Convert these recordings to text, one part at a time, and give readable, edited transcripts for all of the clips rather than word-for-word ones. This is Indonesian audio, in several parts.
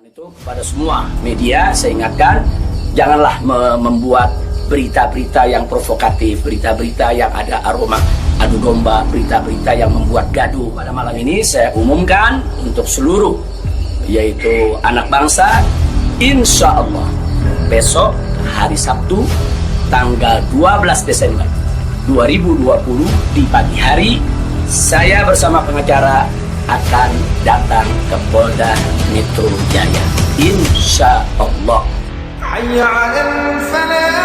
Itu kepada semua media saya ingatkan, janganlah membuat berita-berita yang provokatif, berita-berita yang ada aroma adu domba, berita-berita yang membuat gaduh. Pada malam ini saya umumkan untuk seluruh, yaitu anak bangsa, insya Allah besok hari Sabtu tanggal 12 Desember 2020 di pagi hari, saya bersama pengacara akan datang ke Polda Metro Jaya, insya Allah. Hayya 'alal falah.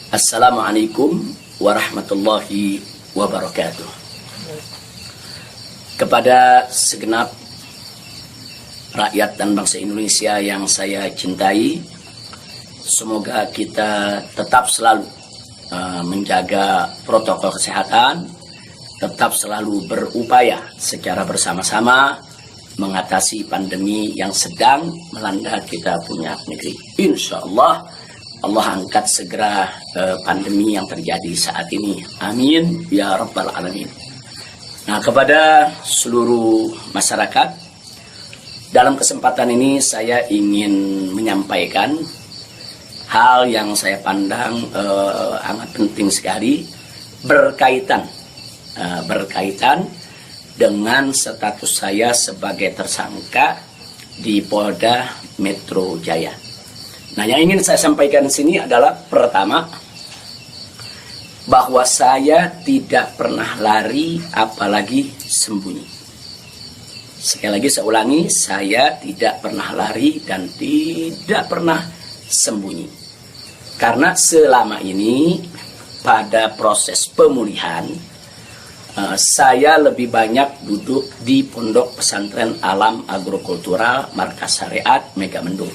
Assalamualaikum warahmatullahi wabarakatuh. Kepada segenap rakyat dan bangsa Indonesia yang saya cintai, semoga kita tetap selalu menjaga protokol kesehatan, tetap selalu berupaya secara bersama-sama mengatasi pandemi yang sedang melanda kita punya negeri. Insya Allah, Allah angkat segera pandemi yang terjadi saat ini. Amin ya rabbal alamin. Nah, kepada seluruh masyarakat, dalam kesempatan ini saya ingin menyampaikan hal yang saya pandang amat penting sekali berkaitan dengan status saya sebagai tersangka di Polda Metro Jaya. Nah, yang ingin saya sampaikan di sini adalah pertama, bahwa saya tidak pernah lari apalagi sembunyi. Sekali lagi saya ulangi, saya tidak pernah lari dan tidak pernah sembunyi. Karena selama ini pada proses pemulihan, saya lebih banyak duduk di Pondok Pesantren Alam Agrokultural Markas Syariat Megamendung.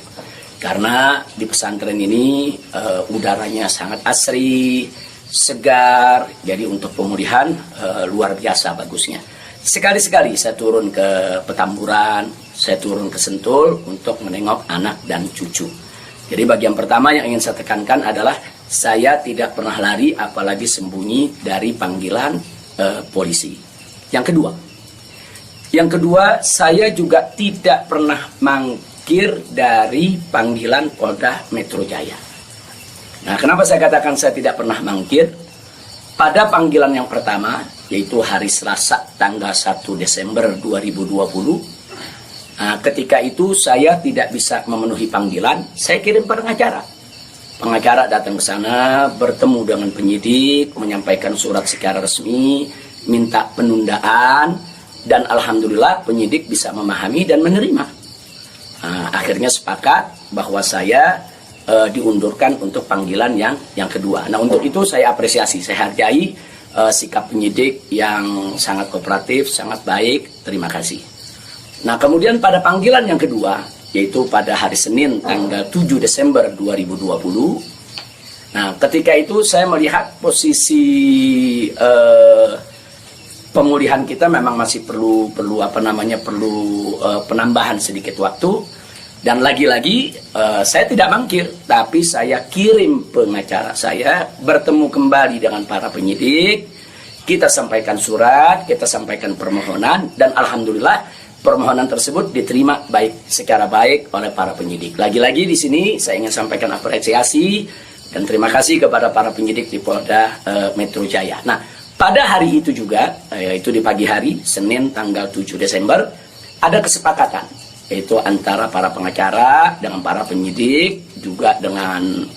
Karena di pesantren ini udaranya sangat asri, segar, jadi untuk pemulihan luar biasa bagusnya. Sekali-sekali saya turun ke Petamburan, saya turun ke Sentul untuk menengok anak dan cucu. Jadi bagian pertama yang ingin saya tekankan adalah saya tidak pernah lari apalagi sembunyi dari panggilan polisi. Yang kedua, saya juga tidak pernah mangkir dari panggilan Polda Metro Jaya. Nah, kenapa saya katakan saya tidak pernah mangkir? Pada panggilan yang pertama, yaitu hari Selasa tanggal 1 Desember 2020, ketika itu saya tidak bisa memenuhi panggilan, saya kirim pengacara. Pengacara datang ke sana, bertemu dengan penyidik, menyampaikan surat secara resmi, minta penundaan, dan alhamdulillah penyidik bisa memahami dan menerima. Akhirnya sepakat bahwa saya diundurkan untuk panggilan yang kedua. Nah, untuk itu saya apresiasi, saya hargai sikap penyidik yang sangat kooperatif, sangat baik, terima kasih. Nah, kemudian pada panggilan yang kedua, yaitu pada hari Senin tanggal 7 Desember 2020. Nah, ketika itu saya melihat posisi pemulihan kita memang masih perlu penambahan sedikit waktu. Dan lagi-lagi saya tidak mangkir, tapi saya kirim pengacara saya bertemu kembali dengan para penyidik. Kita sampaikan surat, kita sampaikan permohonan, dan alhamdulillah permohonan tersebut diterima secara baik oleh para penyidik. Lagi-lagi di sini saya ingin sampaikan apresiasi dan terima kasih kepada para penyidik di Polda Metro Jaya. Nah, pada hari itu juga, yaitu di pagi hari, Senin tanggal 7 Desember, ada kesepakatan, yaitu antara para pengacara dengan para penyidik, juga dengan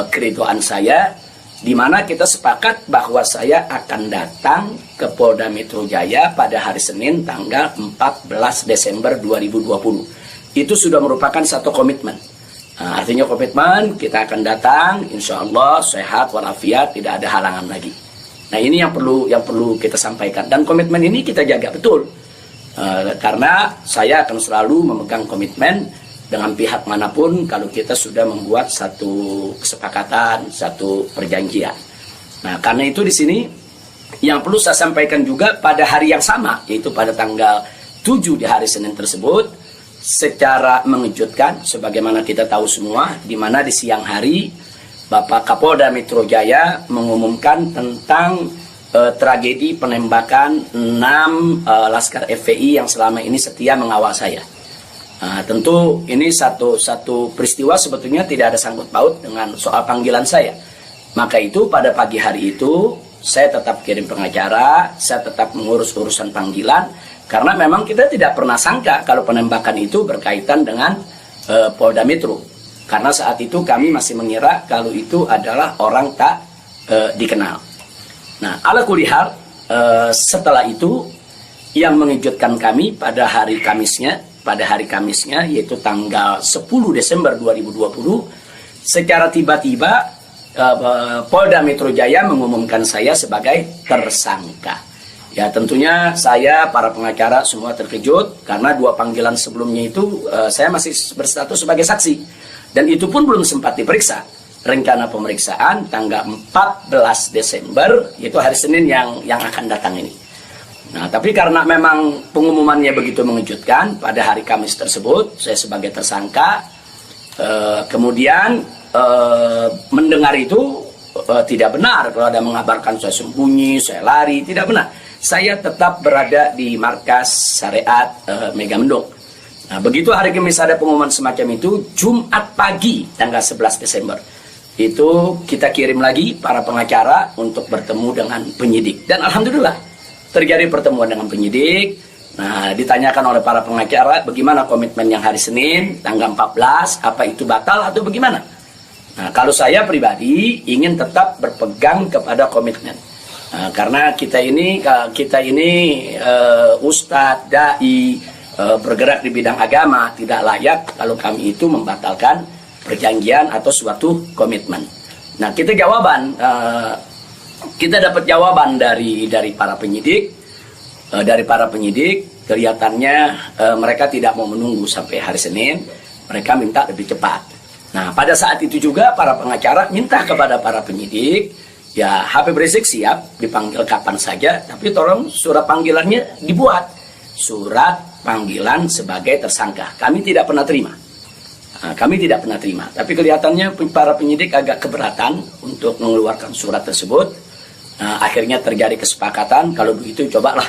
keridoan saya, di mana kita sepakat bahwa saya akan datang ke Polda Metro Jaya pada hari Senin tanggal 14 Desember 2020. Itu sudah merupakan satu komitmen. Nah, artinya komitmen kita akan datang, insya Allah sehat walafiat, tidak ada halangan lagi. Nah, ini yang perlu kita sampaikan, dan komitmen ini kita jaga betul. Karena saya akan selalu memegang komitmen dengan pihak manapun kalau kita sudah membuat satu kesepakatan, satu perjanjian. Nah, karena itu di sini yang perlu saya sampaikan juga pada hari yang sama, yaitu pada tanggal 7 di hari Senin tersebut, secara mengejutkan, sebagaimana kita tahu semua, di mana di siang hari Bapak Kapolda Metro Jaya mengumumkan tentang tragedi penembakan 6 Laskar FPI yang selama ini setia mengawal saya. Tentu ini satu peristiwa sebetulnya tidak ada sangkut paut dengan soal panggilan saya. Maka itu pada pagi hari itu saya tetap kirim pengacara, saya tetap mengurus urusan panggilan, karena memang kita tidak pernah sangka kalau penembakan itu berkaitan dengan Polda Metro. Karena saat itu kami masih mengira kalau itu adalah orang tak dikenal. Nah, ala kulihal, setelah itu yang mengejutkan kami pada hari Kamisnya, yaitu tanggal 10 Desember 2020, secara tiba-tiba Polda Metro Jaya mengumumkan saya sebagai tersangka. Ya, tentunya saya, para pengacara semua terkejut karena 2 panggilan sebelumnya itu saya masih berstatus sebagai saksi, dan itu pun belum sempat diperiksa. Rencana pemeriksaan tanggal 14 Desember, yaitu hari Senin yang akan datang ini. Nah, tapi karena memang pengumumannya begitu mengejutkan, pada hari Kamis tersebut saya sebagai tersangka, kemudian mendengar itu tidak benar kalau ada mengabarkan saya sembunyi, saya lari, tidak benar. Saya tetap berada di markas syariat Megamendung. Nah, begitu hari Kamis ada pengumuman semacam itu, Jumat pagi tanggal 11 Desember itu kita kirim lagi para pengacara untuk bertemu dengan penyidik, dan alhamdulillah terjadi pertemuan dengan penyidik. Nah, ditanyakan oleh para pengacara bagaimana komitmen yang hari Senin tanggal 14, apa itu batal atau bagaimana. Nah, kalau saya pribadi ingin tetap berpegang kepada komitmen. Nah, karena kita ini ustadz, dai, bergerak di bidang agama, tidak layak kalau kami itu membatalkan perjanjian atau suatu komitmen. Nah, kita dapat jawaban dari para penyidik. Kelihatannya mereka tidak mau menunggu sampai hari Senin, mereka minta lebih cepat. Nah, pada saat itu juga para pengacara minta kepada para penyidik, ya Habib Rizik siap dipanggil kapan saja, tapi tolong surat panggilannya dibuat, surat panggilan sebagai tersangka. Kami tidak pernah terima. Tapi kelihatannya para penyidik agak keberatan untuk mengeluarkan surat tersebut. Akhirnya terjadi kesepakatan, kalau begitu cobalah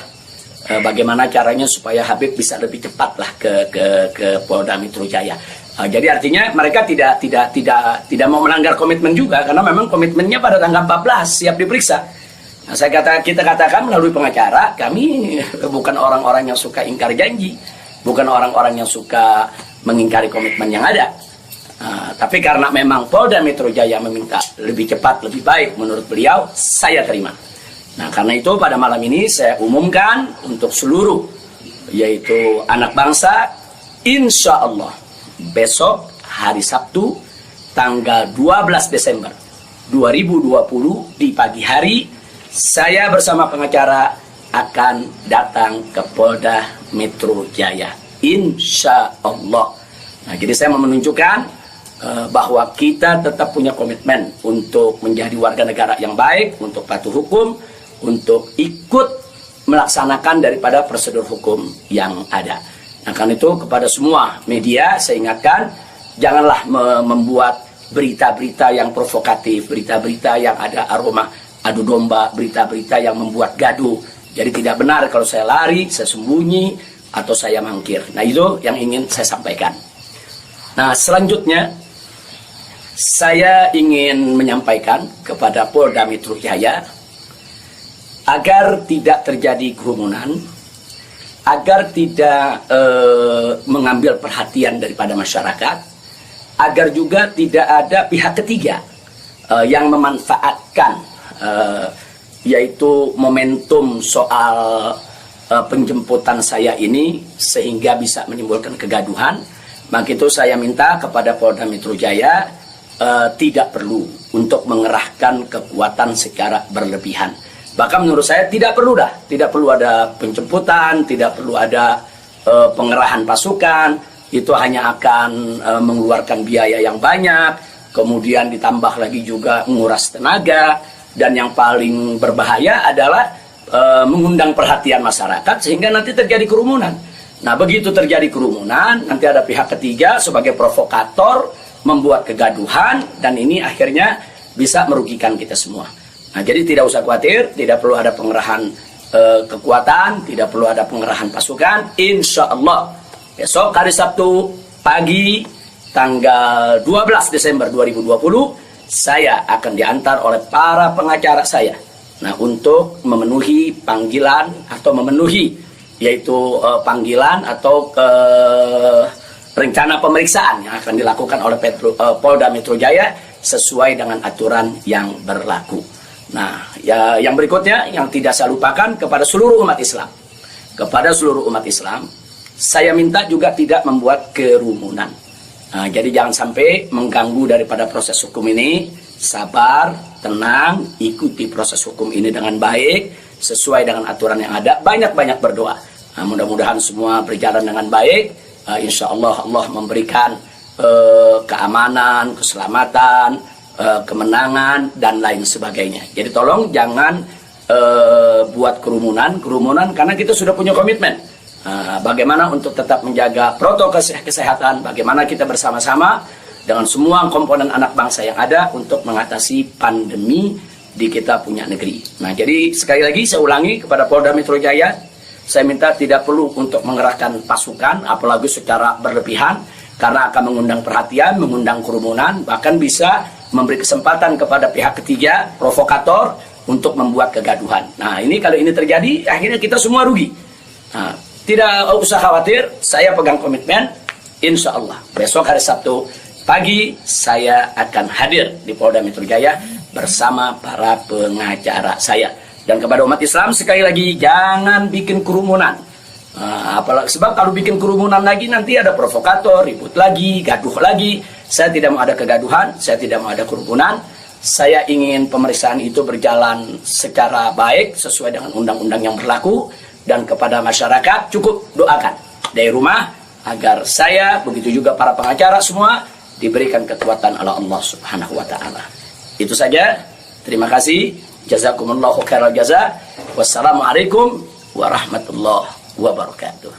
bagaimana caranya supaya Habib bisa lebih cepatlah ke Polda Metro Jaya. Jadi artinya mereka tidak mau melanggar komitmen juga, karena memang komitmennya pada tanggal 14 siap diperiksa. Nah, kita katakan melalui pengacara, kami bukan orang-orang yang suka ingkar janji, bukan orang-orang yang suka mengingkari komitmen yang ada. Tapi karena memang Polda Metro Jaya meminta lebih cepat, lebih baik menurut beliau, saya terima. Nah, karena itu pada malam ini saya umumkan untuk seluruh, yaitu anak bangsa, insya Allah besok hari Sabtu tanggal 12 Desember 2020 di pagi hari, saya bersama pengacara akan datang ke Polda Metro Jaya, insya Allah. Nah, jadi saya mau menunjukkan bahwa kita tetap punya komitmen untuk menjadi warga negara yang baik, untuk patuh hukum, untuk ikut melaksanakan daripada prosedur hukum yang ada. Nah, karena itu kepada semua media saya ingatkan, janganlah membuat berita-berita yang provokatif, berita-berita yang ada aroma adu domba, berita-berita yang membuat gaduh. Jadi tidak benar kalau saya lari, saya sembunyi, atau saya mangkir. Nah, itu yang ingin saya sampaikan. Nah, selanjutnya saya ingin menyampaikan kepada Polda Metro Jaya agar tidak terjadi kerumunan, agar tidak mengambil perhatian daripada masyarakat, agar juga tidak ada pihak ketiga yang memanfaatkan yaitu momentum soal penjemputan saya ini sehingga bisa menimbulkan kegaduhan. Maka itu saya minta kepada Polda Metro Jaya tidak perlu untuk mengerahkan kekuatan secara berlebihan. Bahkan menurut saya tidak perlu ada penjemputan, tidak perlu ada pengerahan pasukan. Itu hanya akan mengeluarkan biaya yang banyak, kemudian ditambah lagi juga menguras tenaga, dan yang paling berbahaya adalah mengundang perhatian masyarakat sehingga nanti terjadi kerumunan. Nah, begitu terjadi kerumunan, nanti ada pihak ketiga sebagai provokator membuat kegaduhan, dan ini akhirnya bisa merugikan kita semua. Nah, jadi tidak usah khawatir, tidak perlu ada pengerahan kekuatan, tidak perlu ada pengerahan pasukan. Insya Allah besok hari Sabtu pagi tanggal 12 Desember 2020 saya akan diantar oleh para pengacara saya. Nah, untuk memenuhi panggilan atau memenuhi yaitu panggilan atau rencana pemeriksaan yang akan dilakukan oleh Polda Metro Jaya sesuai dengan aturan yang berlaku. Nah, ya, yang berikutnya yang tidak saya lupakan kepada seluruh umat Islam. Kepada seluruh umat Islam, saya minta juga tidak membuat kerumunan. Nah, jadi jangan sampai mengganggu daripada proses hukum ini. Sabar, tenang, ikuti proses hukum ini dengan baik, sesuai dengan aturan yang ada. Banyak-banyak berdoa. Nah, mudah-mudahan semua berjalan dengan baik. Insya Allah Allah memberikan keamanan, keselamatan, kemenangan, dan lain sebagainya. Jadi tolong jangan buat kerumunan karena kita sudah punya komitmen. Bagaimana untuk tetap menjaga protokol kesehatan, bagaimana kita bersama-sama dengan semua komponen anak bangsa yang ada untuk mengatasi pandemi di kita punya negeri. Nah, jadi sekali lagi saya ulangi kepada Polda Metro Jaya, saya minta tidak perlu untuk mengerahkan pasukan, apalagi secara berlebihan, karena akan mengundang perhatian, mengundang kerumunan, bahkan bisa memberi kesempatan kepada pihak ketiga, provokator, untuk membuat kegaduhan. Nah, ini kalau ini terjadi, akhirnya kita semua rugi. Nah, tidak usah khawatir, saya pegang komitmen, insya Allah besok hari Sabtu pagi saya akan hadir di Polda Metro Jaya bersama para pengacara saya. Dan kepada umat Islam sekali lagi, jangan bikin kerumunan. Apalagi sebab kalau bikin kerumunan lagi nanti ada provokator, ribut lagi, gaduh lagi. Saya tidak mau ada kegaduhan, saya tidak mau ada kerumunan. Saya ingin pemeriksaan itu berjalan secara baik sesuai dengan undang-undang yang berlaku. Dan kepada masyarakat cukup doakan dari rumah agar saya, begitu juga para pengacara semua, diberikan kekuatan oleh Allah Subhanahu wa Ta'ala. Itu saja. Terima kasih. Jazakumullahu khairal jaza. Wassalamualaikum warahmatullahi wabarakatuh.